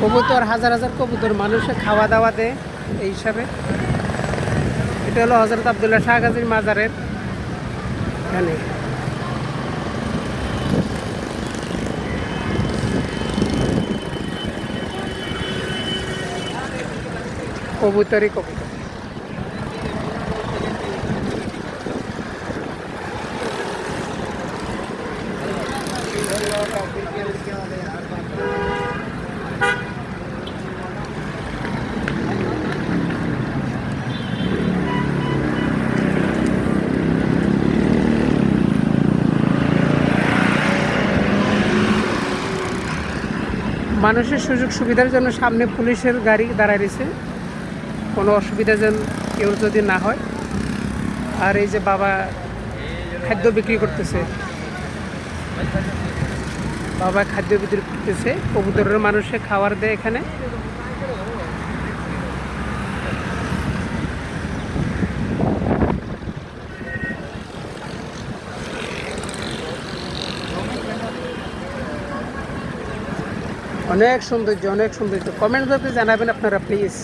কবুতর হাজার হাজার কবুতর মানুষে খাওয়া দাওয়া দেয় এই হিসাবে। এটা হলো হযরত আব্দুল্লাহ শাহ গাজীর মাজারের এখানে। কবুতরই কবুতর। মানুষের সুযোগ সুবিধার জন্য সামনে পুলিশের গাড়ি দাঁড়ায় রয়েছে, কোনো অসুবিধা যেন কেউ যদি না হয়। আর এই যে বাবা খাদ্য বিক্রি করতেছে, বাবা খাদ্য বিক্রি করতেছে, কবুতরের মানুষে খাবার দেয় এখানে। অনেক সৌন্দর্য, অনেক সৌন্দর্য। কমেন্ট করতে জানাবেন আপনারা প্লিজ।